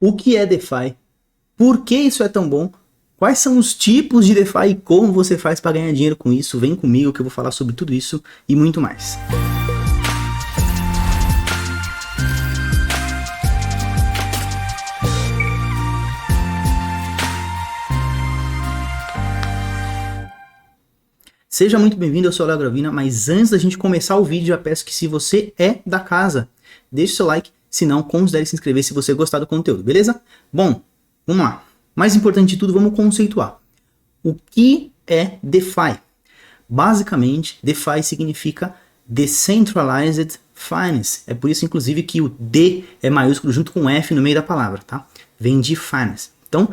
o que é DeFi, por que isso é tão bom, quais são os tipos de DeFi e como você faz para ganhar dinheiro com isso. Vem comigo que eu vou falar sobre tudo isso e muito mais. Seja muito bem-vindo, eu sou o Léo Gravina, mas antes da gente começar o vídeo, já peço que se você é da casa, deixe seu like, se não, considere se inscrever se você gostar do conteúdo, beleza? Bom, vamos lá. Mais importante de tudo, vamos conceituar. O que é DeFi? Basicamente, DeFi significa Decentralized Finance. É por isso, inclusive, que o D é maiúsculo junto com o F no meio da palavra, tá? Vem de Finance. Então,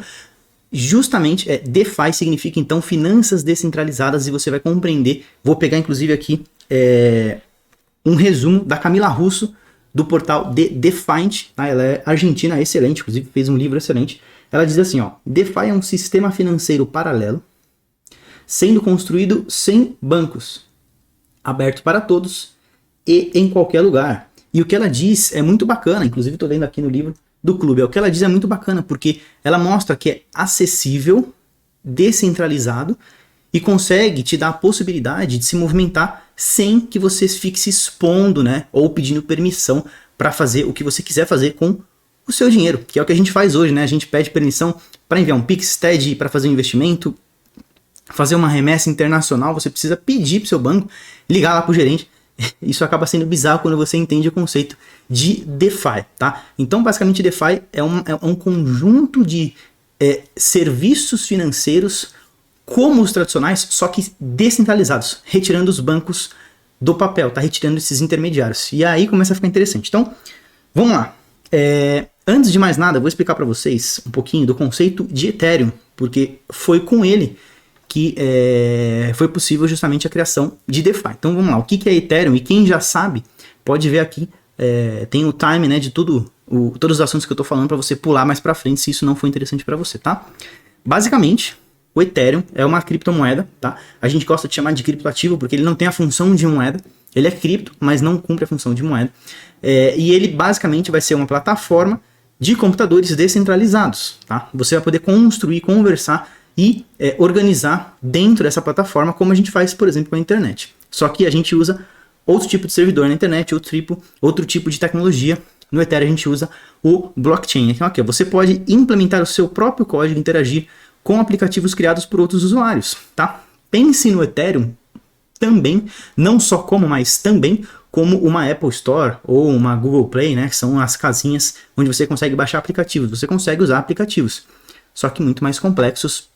justamente, DeFi significa, então, finanças descentralizadas, e você vai compreender. Vou pegar, inclusive, aqui um resumo da Camila Russo, do portal DeFind, tá? Ela é argentina, excelente, inclusive fez um livro excelente. Ela diz assim, ó, DeFi é um sistema financeiro paralelo, sendo construído sem bancos, aberto para todos e em qualquer lugar. E o que ela diz é muito bacana, inclusive estou lendo aqui no livro do clube, o que ela diz é muito bacana, porque ela mostra que é acessível, descentralizado e consegue te dar a possibilidade de se movimentar sem que você fique se expondo, né, ou pedindo permissão para fazer o que você quiser fazer com o seu dinheiro, que é o que a gente faz hoje, né? A gente pede permissão para enviar um Pix, TED, para fazer um investimento, fazer uma remessa internacional, você precisa pedir para o seu banco, ligar lá para o gerente. Isso acaba sendo bizarro quando você entende o conceito de DeFi, tá? Então, basicamente, DeFi é um conjunto de serviços financeiros como os tradicionais, só que descentralizados, retirando os bancos do papel, tá? Retirando esses intermediários. E aí começa a ficar interessante. Então, vamos lá. Antes de mais nada, eu vou explicar para vocês um pouquinho do conceito de Ethereum, porque foi com ele que foi possível justamente a criação de DeFi. Então vamos lá, o que é Ethereum? E quem já sabe, pode ver aqui, tem o time, né, de todos os assuntos que eu estou falando para você pular mais para frente, se isso não for interessante para você, tá? Basicamente, o Ethereum é uma criptomoeda, tá? A gente gosta de chamar de criptoativo porque ele não tem a função de moeda, ele é cripto, mas não cumpre a função de moeda. E ele basicamente vai ser uma plataforma de computadores descentralizados, tá? Você vai poder construir, conversar e organizar dentro dessa plataforma, como a gente faz, por exemplo, com a internet. Só que a gente usa outro tipo de servidor na internet, outro tipo de tecnologia. No Ethereum a gente usa o blockchain. Então aqui, você pode implementar o seu próprio código, interagir com aplicativos criados por outros usuários, tá? Pense no Ethereum também, não só como, mas também como uma Apple Store ou uma Google Play, né? Que são as casinhas onde você consegue baixar aplicativos. Você consegue usar aplicativos, só que muito mais complexos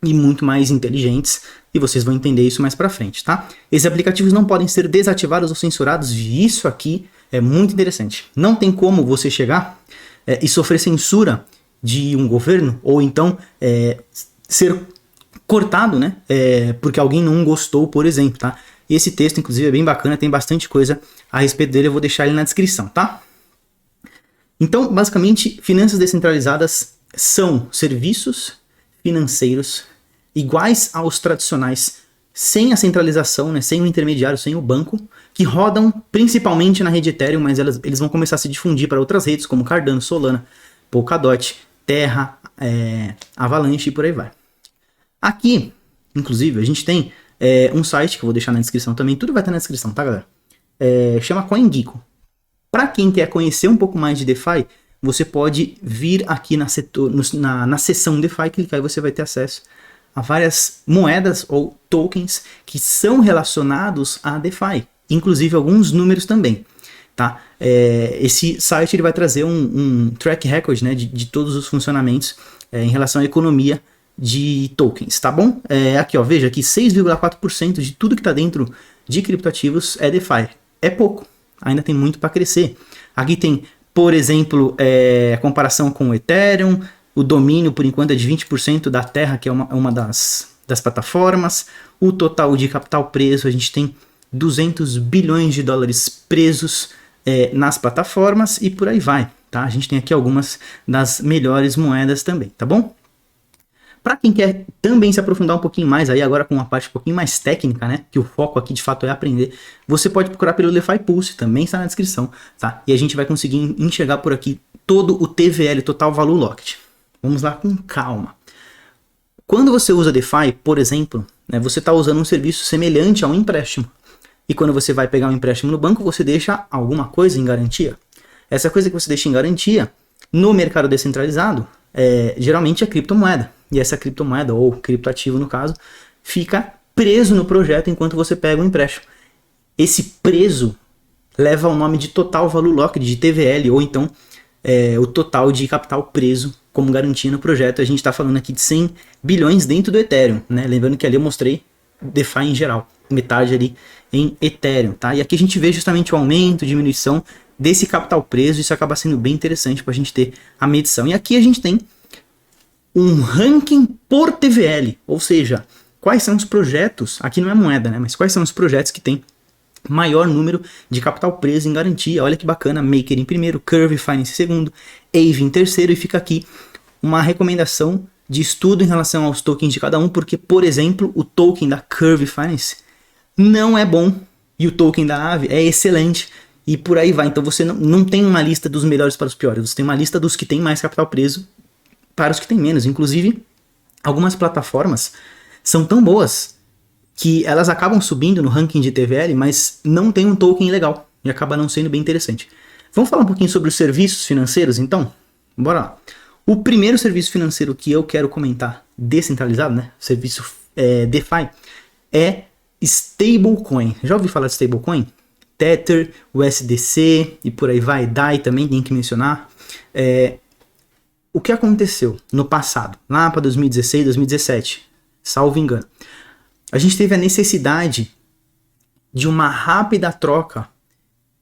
e muito mais inteligentes, e vocês vão entender isso mais pra frente, tá? Esses aplicativos não podem ser desativados ou censurados, e isso aqui é muito interessante. Não tem como você chegar e sofrer censura de um governo, ou então ser cortado, né? Porque alguém não gostou, por exemplo, tá? E esse texto, inclusive, é bem bacana, tem bastante coisa a respeito dele, eu vou deixar ele na descrição, tá? Então, basicamente, finanças descentralizadas são serviços financeiros iguais aos tradicionais, sem a centralização, né, sem o intermediário, sem o banco, que rodam principalmente na rede Ethereum, mas eles vão começar a se difundir para outras redes, como Cardano, Solana, Polkadot, Terra, Avalanche e por aí vai. Aqui, inclusive, a gente tem um site que eu vou deixar na descrição também, tudo vai estar na descrição, tá, galera? Chama CoinGecko. Para quem quer conhecer um pouco mais de DeFi, você pode vir aqui na seção DeFi, clicar e você vai ter acesso a várias moedas ou tokens que são relacionados a DeFi, inclusive alguns números também, tá? Esse site ele vai trazer um track record, né, de todos os funcionamentos em relação à economia de tokens, tá bom? Aqui, ó, veja que 6,4% de tudo que está dentro de criptoativos é DeFi. É pouco, ainda tem muito para crescer. Aqui tem, por exemplo, a comparação com o Ethereum, o domínio, por enquanto, é de 20% da Terra, que é uma das plataformas. O total de capital preso, a gente tem 200 bilhões de dólares presos nas plataformas e por aí vai, tá? A gente tem aqui algumas das melhores moedas também, tá bom? Para quem quer também se aprofundar um pouquinho mais, aí agora com uma parte um pouquinho mais técnica, né, que o foco aqui de fato é aprender, você pode procurar pelo DeFi Pulse, também está na descrição, tá? E a gente vai conseguir enxergar por aqui todo o TVL, Total Value Locked. Vamos lá com calma. Quando você usa DeFi, por exemplo, né, você está usando um serviço semelhante a um empréstimo. E quando você vai pegar um empréstimo no banco, você deixa alguma coisa em garantia. Essa coisa que você deixa em garantia, no mercado descentralizado, geralmente é criptomoeda. E essa criptomoeda, ou criptoativo no caso, fica preso no projeto enquanto você pega o empréstimo. Esse preso leva ao nome de Total Value Locked, de TVL, ou então o total de capital preso como garantia no projeto. A gente está falando aqui de 100 bilhões dentro do Ethereum, né? Lembrando que ali eu mostrei DeFi em geral, metade ali em Ethereum, tá? E aqui a gente vê justamente o aumento, diminuição desse capital preso. Isso acaba sendo bem interessante para a gente ter a medição. E aqui a gente tem um ranking por TVL, ou seja, quais são os projetos, aqui não é moeda, né? Mas quais são os projetos que tem maior número de capital preso em garantia. Olha que bacana, Maker em primeiro, Curve Finance em segundo, Aave em terceiro, e fica aqui uma recomendação de estudo em relação aos tokens de cada um, porque, por exemplo, o token da Curve Finance não é bom e o token da Aave é excelente e por aí vai. Então você não tem uma lista dos melhores para os piores, você tem uma lista dos que tem mais capital preso para os que tem menos. Inclusive, algumas plataformas são tão boas que elas acabam subindo no ranking de TVL, mas não tem um token legal e acaba não sendo bem interessante. Vamos falar um pouquinho sobre os serviços financeiros, então? Bora lá. O primeiro serviço financeiro que eu quero comentar descentralizado, né? Serviço DeFi, é Stablecoin. Já ouviu falar de Stablecoin? Tether, USDC e por aí vai. DAI também tem que mencionar. O que aconteceu no passado, lá para 2016, 2017, salvo engano? A gente teve a necessidade de uma rápida troca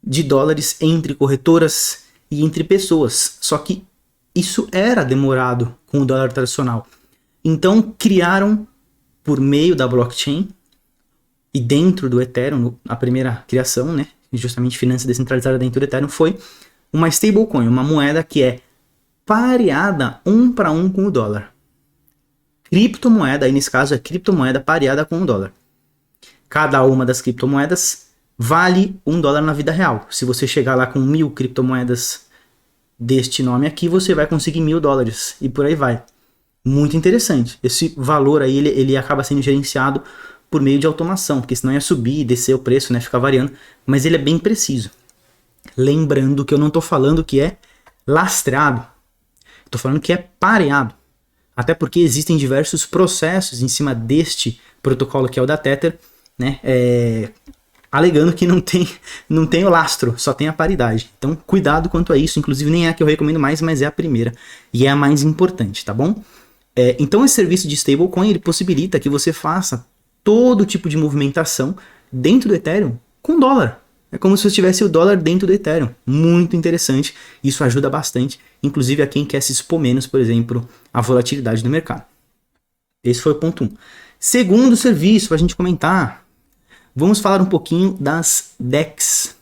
de dólares entre corretoras e entre pessoas. Só que isso era demorado com o dólar tradicional. Então criaram, por meio da blockchain e dentro do Ethereum, a primeira criação, né, justamente finança descentralizada dentro do Ethereum, foi uma stablecoin, uma moeda que é pareada 1 para 1 com o dólar. Criptomoeda, aí nesse caso é criptomoeda pareada com o dólar. Cada uma das criptomoedas vale $1 na vida real. Se você chegar lá com 1000 criptomoedas deste nome aqui, você vai conseguir $1000 e por aí vai. Muito interessante. Esse valor aí, ele acaba sendo gerenciado por meio de automação, porque senão ia subir e descer o preço, né, ficar variando, mas ele é bem preciso. Lembrando que eu não estou falando que é lastreado, estou falando que é pareado. Até porque existem diversos processos em cima deste protocolo que é o da Tether, né, alegando que não tem o lastro, só tem a paridade. Então, cuidado quanto a isso. Inclusive, nem é a que eu recomendo mais, mas é a primeira. E é a mais importante, tá bom? Então, esse serviço de stablecoin, ele possibilita que você faça todo tipo de movimentação dentro do Ethereum com dólar. É como se você tivesse o dólar dentro do Ethereum. Muito interessante. Isso ajuda bastante, inclusive a quem quer se expor menos, por exemplo, à volatilidade do mercado. Esse foi o ponto 1. Segundo serviço, para a gente comentar, vamos falar um pouquinho das DEX,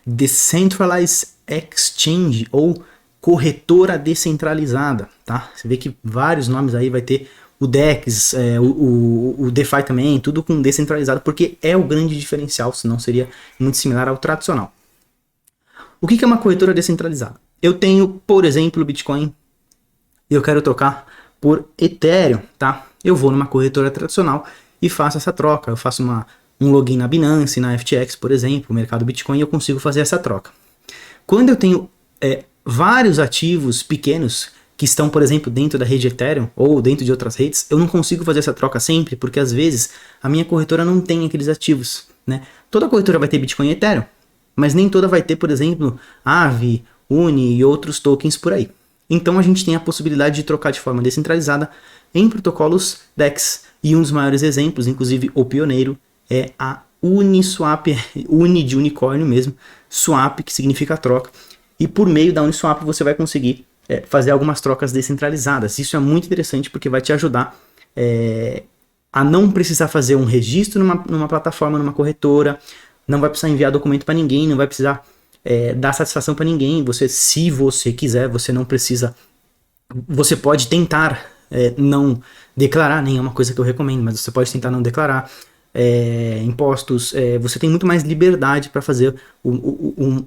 Decentralized Exchange, ou corretora descentralizada, tá? Você vê que vários nomes aí vai ter o DEX, o DeFi também, tudo com descentralizado, porque é o grande diferencial, senão seria muito similar ao tradicional. O que é uma corretora descentralizada? Eu tenho, por exemplo, Bitcoin, e eu quero trocar por Ethereum, tá? Eu vou numa corretora tradicional e faço essa troca. Eu faço um login na Binance, na FTX, por exemplo, o mercado Bitcoin, e eu consigo fazer essa troca. Quando eu tenho vários ativos pequenos que estão, por exemplo, dentro da rede Ethereum ou dentro de outras redes, eu não consigo fazer essa troca sempre, porque às vezes a minha corretora não tem aqueles ativos, né? Toda corretora vai ter Bitcoin e Ethereum, mas nem toda vai ter, por exemplo, Aave, Uni e outros tokens por aí. Então a gente tem a possibilidade de trocar de forma descentralizada em protocolos DEX. E um dos maiores exemplos, inclusive o pioneiro, é a Uniswap, Uni de unicórnio mesmo, Swap, que significa troca. E por meio da Uniswap você vai conseguir fazer algumas trocas descentralizadas. Isso é muito interessante porque vai te ajudar a não precisar fazer um registro numa plataforma, numa corretora, não vai precisar enviar documento para ninguém, não vai precisar dar satisfação para ninguém. Você, se você quiser, você não precisa. Você pode tentar não declarar, nem é uma coisa que eu recomendo, mas você pode tentar não declarar impostos. Você tem muito mais liberdade para fazer o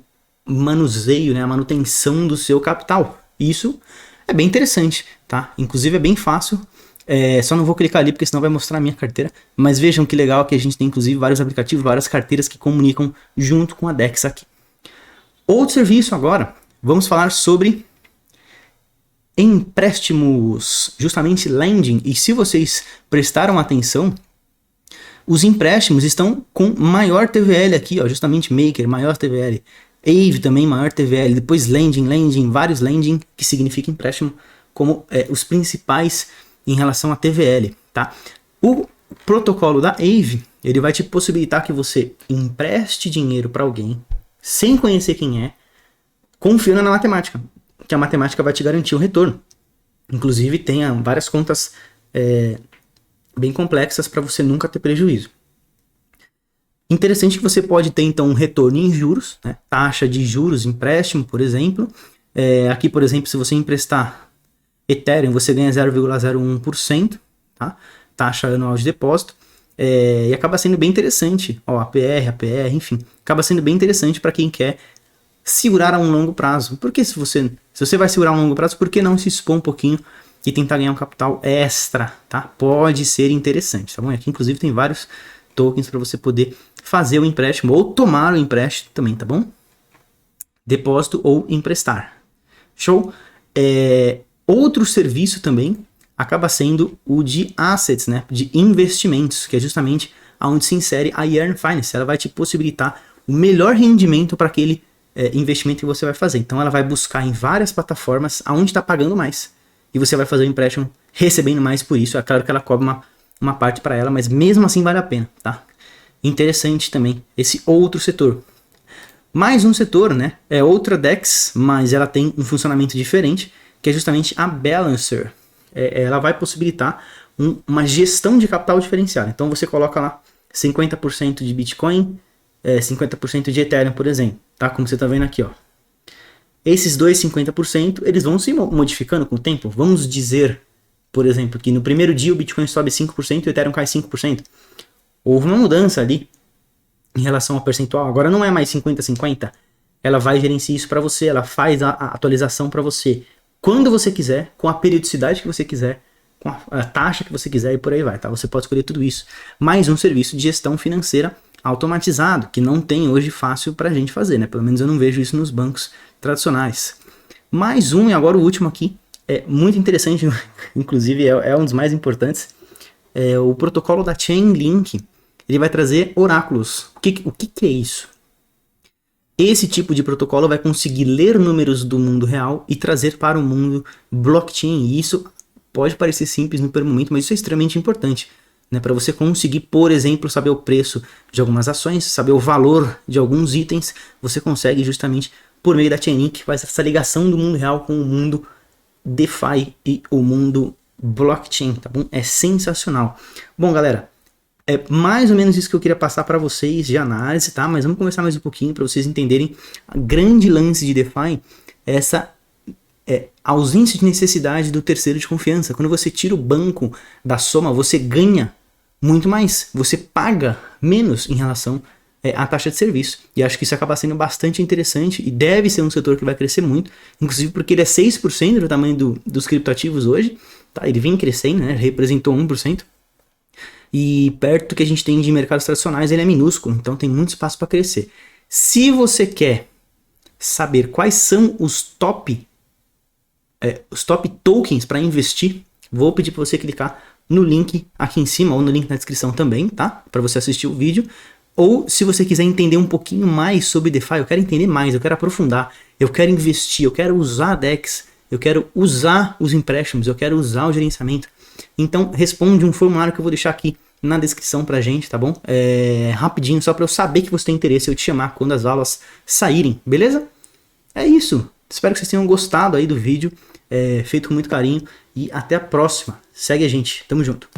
manuseio, né, a manutenção do seu capital. E isso é bem interessante, tá? Inclusive é bem fácil. Só não vou clicar ali porque senão vai mostrar a minha carteira. Mas vejam que legal que a gente tem inclusive vários aplicativos, várias carteiras que comunicam junto com a Dex aqui. Outro serviço agora, vamos falar sobre empréstimos, justamente lending. E se vocês prestaram atenção, os empréstimos estão com maior TVL aqui, ó, justamente Maker, maior TVL. Aave também, maior TVL. Depois lending, vários lending, que significa empréstimo, como os principais em relação a TVL, tá? O protocolo da Aave, ele vai te possibilitar que você empreste dinheiro para alguém, sem conhecer quem é, confiando na matemática, que a matemática vai te garantir o retorno. Inclusive, tem várias contas bem complexas para você nunca ter prejuízo. Interessante que você pode ter, então, um retorno em juros, né? Taxa de juros, empréstimo, por exemplo. Aqui, por exemplo, se você emprestar Ethereum, você ganha 0,01%, tá? Taxa anual de depósito. E acaba sendo bem interessante. Ó, APR, enfim. Acaba sendo bem interessante para quem quer segurar a um longo prazo. Porque se você vai segurar a um longo prazo, por que não se expor um pouquinho e tentar ganhar um capital extra, tá? Pode ser interessante, tá bom? Aqui, inclusive, tem vários tokens para você poder fazer o empréstimo ou tomar o empréstimo também, tá bom? Depósito ou emprestar. Show? Outro serviço também acaba sendo o de assets, né? De investimentos, que é justamente onde se insere a Yearn Finance. Ela vai te possibilitar o melhor rendimento para aquele investimento que você vai fazer. Então ela vai buscar em várias plataformas aonde está pagando mais. E você vai fazer o empréstimo recebendo mais por isso. É claro que ela cobra uma parte para ela, mas mesmo assim vale a pena, tá? Interessante também esse outro setor. Mais um setor, né? É outra DEX, mas ela tem um funcionamento diferente, que é justamente a Balancer. Ela vai possibilitar uma gestão de capital diferenciada. Então você coloca lá 50% de Bitcoin, 50% de Ethereum, por exemplo, tá? Como você tá vendo aqui, ó. Esses dois 50%, eles vão se modificando com o tempo. Vamos dizer, por exemplo, que no primeiro dia o Bitcoin sobe 5% e o Ethereum cai 5%. Houve uma mudança ali em relação ao percentual. Agora não é mais 50-50. Ela vai gerenciar isso para você, ela faz a atualização para você quando você quiser, com a periodicidade que você quiser, com a taxa que você quiser e por aí vai, tá? Você pode escolher tudo isso. Mais um serviço de gestão financeira automatizado, que não tem hoje fácil pra gente fazer, né? Pelo menos eu não vejo isso nos bancos tradicionais. Mais um, e agora o último aqui, é muito interessante, inclusive é um dos mais importantes, o protocolo da Chainlink. Ele vai trazer oráculos. O que é isso? Esse tipo de protocolo vai conseguir ler números do mundo real e trazer para o mundo blockchain. E isso pode parecer simples no primeiro momento, mas isso é extremamente importante, né? Para você conseguir, por exemplo, saber o preço de algumas ações, saber o valor de alguns itens, você consegue justamente por meio da Chainlink, faz essa ligação do mundo real com o mundo DeFi e o mundo blockchain, tá bom? É sensacional. Bom, galera, é mais ou menos isso que eu queria passar para vocês de análise, tá? Mas vamos conversar mais um pouquinho para vocês entenderem a grande lance de DeFi, essa ausência de necessidade do terceiro de confiança. Quando você tira o banco da soma, você ganha muito mais, você paga menos em relação à taxa de serviço. E acho que isso acaba sendo bastante interessante e deve ser um setor que vai crescer muito, inclusive porque ele é 6% do tamanho dos criptoativos hoje, tá? Ele vem crescendo, né? Representou 1%. E perto do que a gente tem de mercados tradicionais, ele é minúsculo, então tem muito espaço para crescer. Se você quer saber quais são os top tokens para investir, vou pedir para você clicar no link aqui em cima ou no link na descrição também, tá? Para você assistir o vídeo. Ou se você quiser entender um pouquinho mais sobre DeFi, eu quero entender mais, eu quero aprofundar, eu quero investir, eu quero usar a DEX, eu quero usar os empréstimos, eu quero usar o gerenciamento. Então responde um formulário que eu vou deixar aqui na descrição pra gente, tá bom? Rapidinho, só pra eu saber que você tem interesse, eu te chamar quando as aulas saírem, beleza? É isso, espero que vocês tenham gostado aí do vídeo, feito com muito carinho, e até a próxima. Segue a gente, tamo junto.